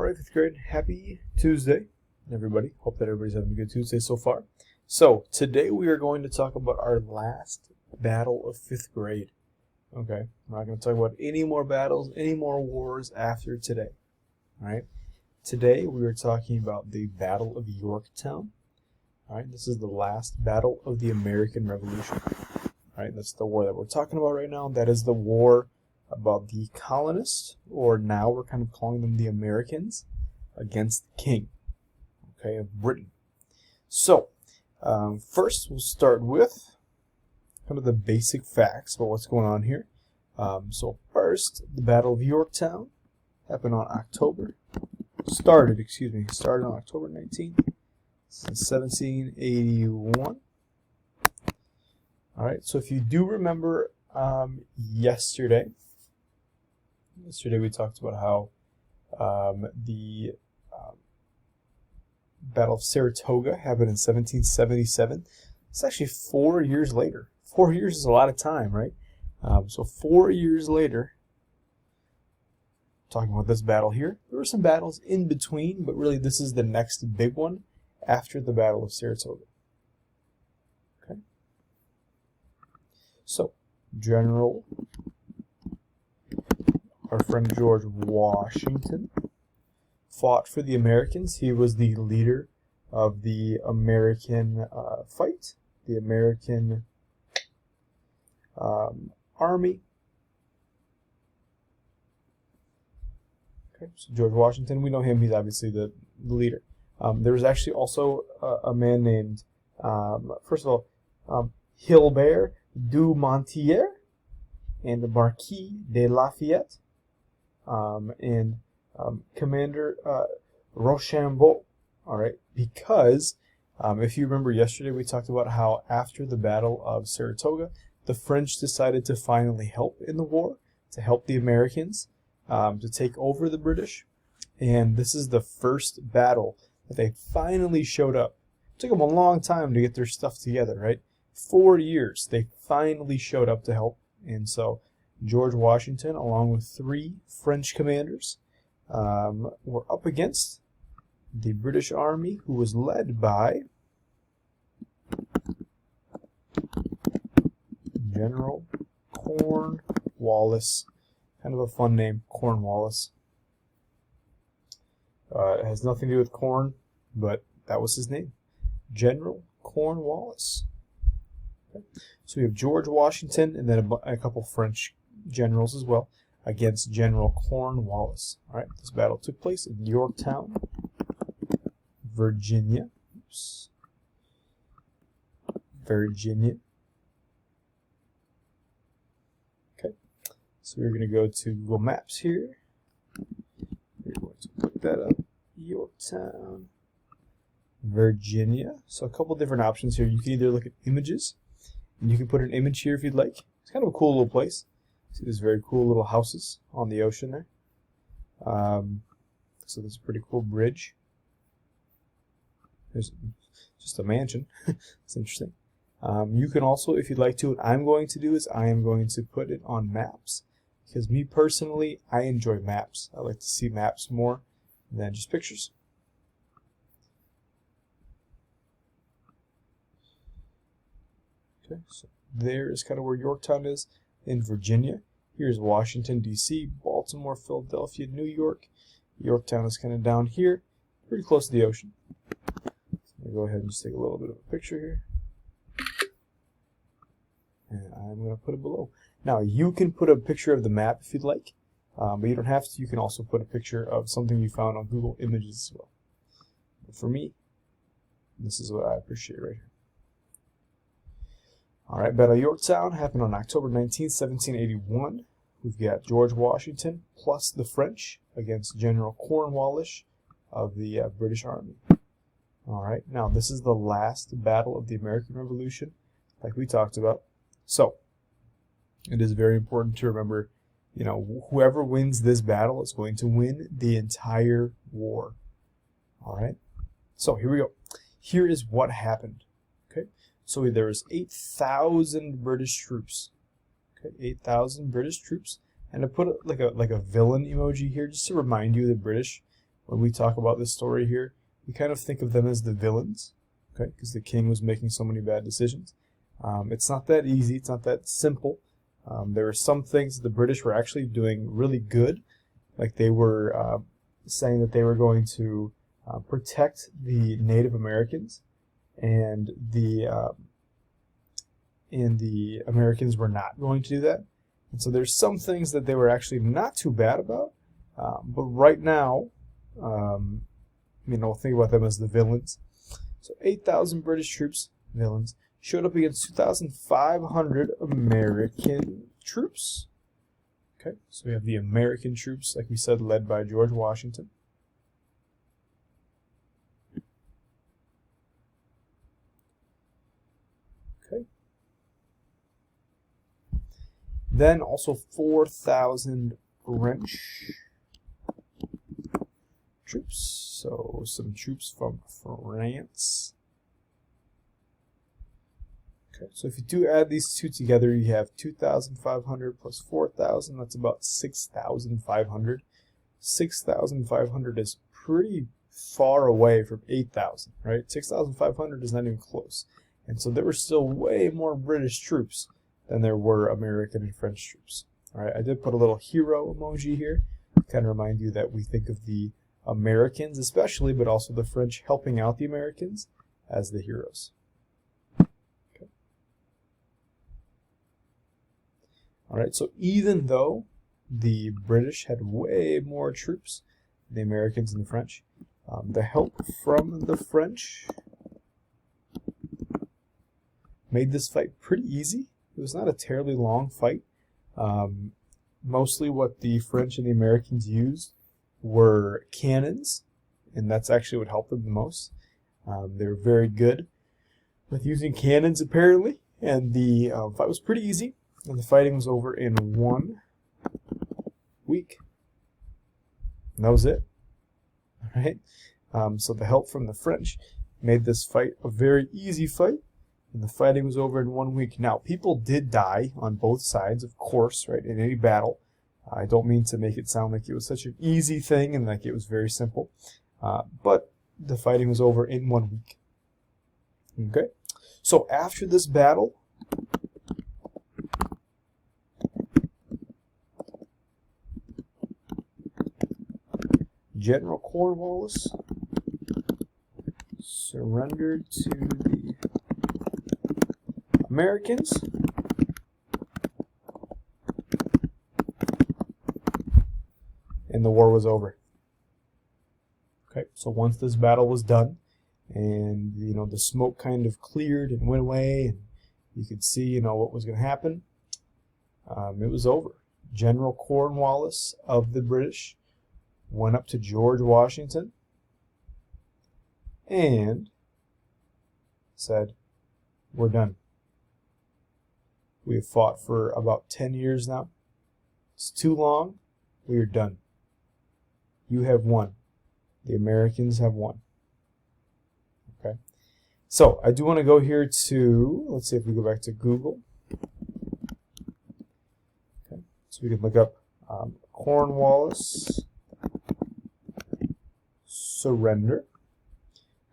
Alright, 5th grade, happy Tuesday, everybody. Hope that everybody's having a good Tuesday so far. So, today we are going to talk about our last battle of 5th grade. Okay, we're not going to talk about any more battles, any more wars after today. Alright, today we are talking about the Battle of Yorktown. Alright, this is the last battle of the American Revolution. Alright, that's the war that we're talking about right now. That is the war about the colonists, or now we're kind of calling them the Americans, against the king, okay, of Britain. So, first we'll start with kind of the basic facts about what's going on here. So first, the Battle of Yorktown happened on started on October 19th, 1781. Alright, so if you do remember yesterday we talked about how the Battle of Saratoga happened in 1777. It's actually 4 years later. 4 years is a lot of time, right? So 4 years later, talking about this battle here, there were some battles in between, but really this is the next big one after the Battle of Saratoga. Okay. So, our friend George Washington fought for the Americans. He was the leader of the American fight, the American army. Okay, so George Washington, we know him. He's obviously the leader. There was actually also a man named, first of all, Hilbert du Monthier and the Marquis de Lafayette. And Commander Rochambeau, all right, because if you remember yesterday we talked about how after the Battle of Saratoga, the French decided to finally help in the war, to help the Americans, to take over the British, and this is the first battle that they finally showed up. It took them a long time to get their stuff together, right? 4 years, they finally showed up to help, and so George Washington, along with 3 French commanders, were up against the British Army, who was led by General Cornwallis. Kind of a fun name, Cornwallis. It has nothing to do with corn, but that was his name, General Cornwallis. Okay. So we have George Washington and then a couple French generals as well against General Cornwallis. All right, this battle took place in Yorktown, Virginia. Oops. Virginia. Okay, so we're going to go to Google Maps here. We're going to put that up. Yorktown, Virginia. So a couple different options here. You can either look at images, and you can put an image here if you'd like. It's kind of a cool little place. See these very cool little houses on the ocean there. So there's a pretty cool bridge. There's just a mansion. It's interesting. You can also, if you'd like to, what I'm going to do is I am going to put it on maps. Because me personally, I enjoy maps. I like to see maps more than just pictures. Okay, so there is kind of where Yorktown is in Virginia. Here's Washington, D.C., Baltimore, Philadelphia, New York. Yorktown is kind of down here, pretty close to the ocean. So go ahead and just take a little bit of a picture here. And I'm going to put it below. Now, you can put a picture of the map if you'd like, but you don't have to. You can also put a picture of something you found on Google Images as well. But for me, this is what I appreciate right here. All right, Battle of Yorktown happened on October 19, 1781. We've got George Washington plus the French against General Cornwallis of the British Army. All right, now this is the last battle of the American Revolution, like we talked about. So, it is very important to remember, you know, whoever wins this battle is going to win the entire war. All right, so here we go. Here is what happened. Okay. So there was 8,000 British troops. Okay, 8,000 British troops. And I put like a villain emoji here just to remind you of the British. when we talk about this story here, we kind of think of them as the villains, okay, because the king was making so many bad decisions. It's not that easy. It's not that simple. There were some things that the British were actually doing really good, like they were saying that they were going to protect the Native Americans, and the Americans were not going to do that. And so there's some things that they were actually not too bad about, but right now, think about them as the villains. So 8,000 British troops, villains, showed up against 2,500 American troops. Okay, so we have the American troops, like we said, led by George Washington. Okay. Then also 4,000 French troops. So some troops from France. Okay, so if you do add these two together, you have 2,500 plus 4,000. That's about 6,500. 6,500 is pretty far away from 8,000, right? 6,500 is not even close. And so there were still way more British troops than there were American and French troops. All right, I did put a little hero emoji here to kind of remind you that we think of the Americans especially, but also the French helping out the Americans as the heroes. Okay. All right, so even though the British had way more troops than the Americans and the French, the help from the French made this fight pretty easy. It was not a terribly long fight. Mostly what the French and the Americans used were cannons, and that's actually what helped them the most. They were very good with using cannons, apparently, and the fight was pretty easy, and the fighting was over in 1 week. And that was it. All right. So the help from the French made this fight a very easy fight, and the fighting was over in 1 week. Now, people did die on both sides, of course, right, in any battle. I don't mean to make it sound like it was such an easy thing and like it was very simple, but the fighting was over in 1 week. Okay, so after this battle, General Cornwallis surrendered to the Americans. And the war was over. Okay, so once this battle was done, and the smoke kind of cleared and went away, and you could see what was going to happen, it was over. General Cornwallis of the British went up to George Washington and said, "We're done. We have fought for about 10 years now. It's too long. We are done. You have won. The Americans have won." Okay. So I do want to go here to, let's see if we go back to Google. Okay. So we can look up Cornwallis Surrender.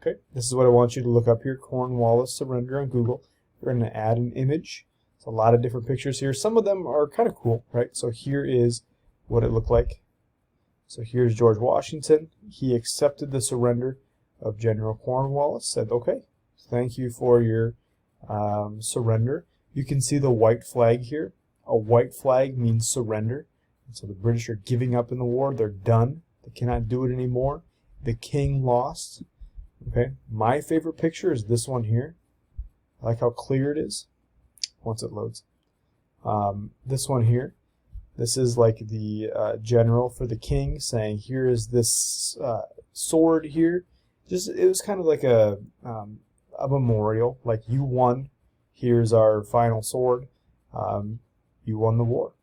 Okay. This is what I want you to look up here, Cornwallis Surrender on Google. We're going to add an image. It's a lot of different pictures here. Some of them are kind of cool, right? So here is what it looked like. So here's George Washington. He accepted the surrender of General Cornwallis, said, "Okay, thank you for your surrender." You can see the white flag here. A white flag means surrender. And so the British are giving up in the war. They're done. They cannot do it anymore. The king lost. Okay, my favorite picture is this one here. I like how clear it is once it loads. This one here. This is like the general for the king saying, "Here is this sword here." It was kind of like a memorial, like, "You won. Here's our final sword. You won the war."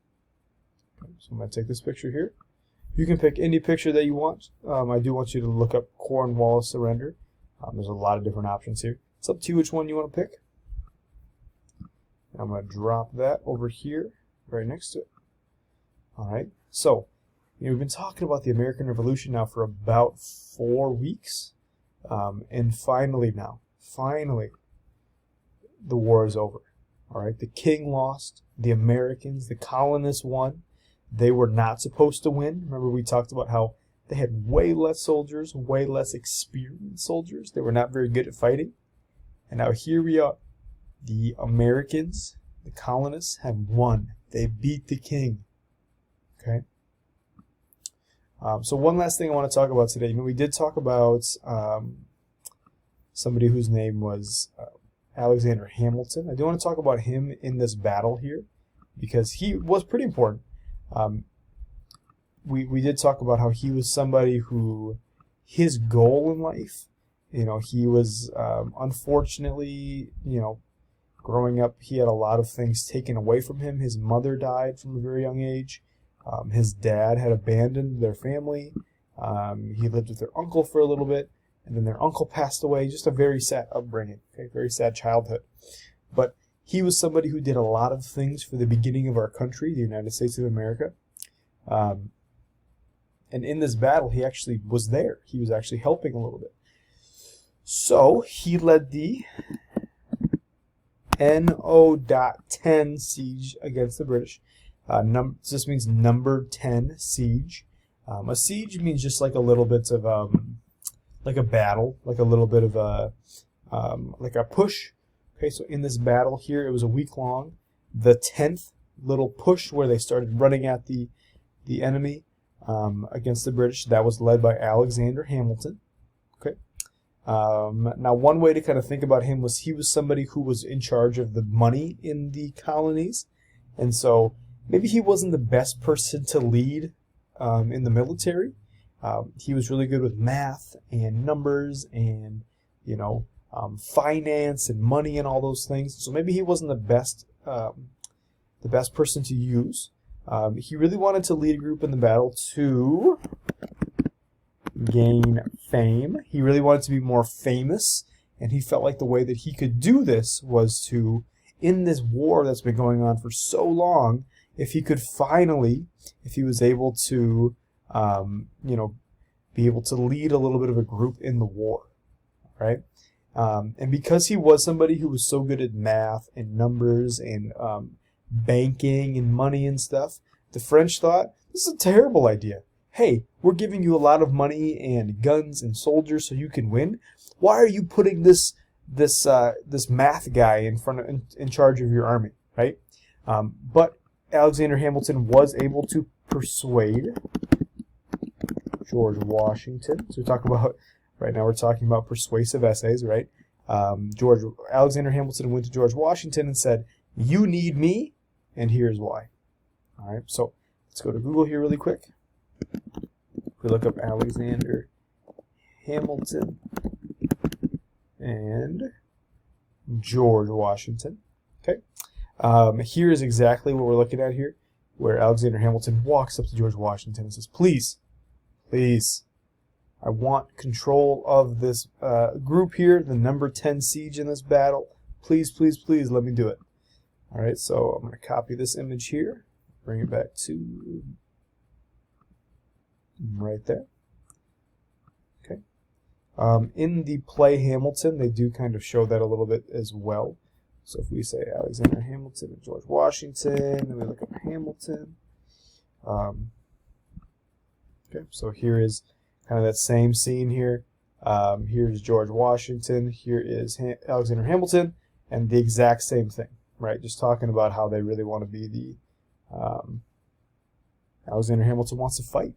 Okay, so I'm going to take this picture here. You can pick any picture that you want. I do want you to look up Cornwallis Surrender. There's a lot of different options here. It's up to you which one you want to pick. I'm going to drop that over here, right next to it. All right, so we've been talking about the American Revolution now for about 4 weeks. And finally, the war is over. All right, the king lost, the Americans, the colonists won. They were not supposed to win. Remember, we talked about how they had way less soldiers, way less experienced soldiers. They were not very good at fighting. And now here we are. The Americans, the colonists, have won. They beat the king. Okay. So one last thing I want to talk about today. We did talk about somebody whose name was Alexander Hamilton. I do want to talk about him in this battle here because he was pretty important. We did talk about how he was somebody who, his goal in life, he was unfortunately, growing up, he had a lot of things taken away from him. His mother died from a very young age. His dad had abandoned their family. He lived with their uncle for a little bit, and then their uncle passed away. Just a very sad upbringing, okay? Very sad childhood. But he was somebody who did a lot of things for the beginning of our country, the United States of America. And in this battle, he actually was there. He was actually helping a little bit. So he led the No.10 siege against the British. This means number 10 siege. A siege means just like a little bit of like a battle, like a little bit of a like a push. Okay, so in this battle here, it was a week long. The 10th little push where they started running at the enemy against the British, that was led by Alexander Hamilton. Okay. Now, one way to kind of think about him was he was somebody who was in charge of the money in the colonies, and so maybe he wasn't the best person to lead in the military. He was really good with math and numbers and finance and money and all those things. So maybe he wasn't the best person to use. He really wanted to lead a group in the battle to gain fame. He really wanted to be more famous, and he felt like the way that he could do this was to, in this war that's been going on for so long, if he was able to, be able to lead a little bit of a group in the war, right? And because he was somebody who was so good at math and numbers and banking and money and stuff, the French thought, this is a terrible idea. Hey, we're giving you a lot of money and guns and soldiers so you can win. Why are you putting this math guy in charge of your army, right? But Alexander Hamilton was able to persuade George Washington. So right now we're talking about persuasive essays, right? Alexander Hamilton went to George Washington and said, "You need me, and here's why." All right, so let's go to Google here really quick. We look up Alexander Hamilton and George Washington. Okay, here is exactly what we're looking at here, where Alexander Hamilton walks up to George Washington and says, "Please, I want control of this group here, the number 10 siege in this battle. Please, please, please let me do it." All right, so I'm going to copy this image here, bring it back to right there. Okay. In the play Hamilton, they do kind of show that a little bit as well. So if we say Alexander Hamilton and George Washington, and we look up Hamilton. Okay, so here is kind of that same scene here. Here's George Washington. Here is Alexander Hamilton, and the exact same thing, right? Just talking about how they really want to be the Alexander Hamilton wants to fight.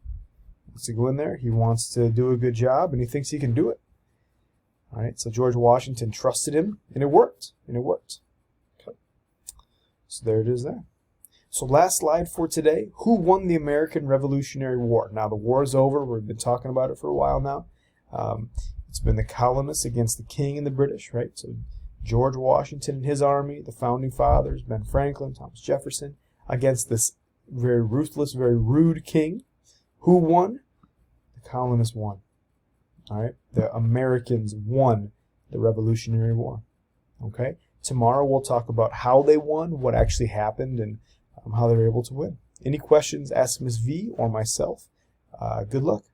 He wants to go in there. He wants to do a good job, and he thinks he can do it. All right, so George Washington trusted him, and it worked. Okay. So there it is there. So last slide for today. Who won the American Revolutionary War? Now the war is over. We've been talking about it for a while now. It's been the colonists against the king and the British, right? So George Washington and his army, the founding fathers, Ben Franklin, Thomas Jefferson, against this very ruthless, very rude king. Who won? The colonists won. All right? The Americans won the Revolutionary War. Okay? Tomorrow we'll talk about how they won, what actually happened, and how they were able to win. Any questions, ask Ms. V or myself. Good luck.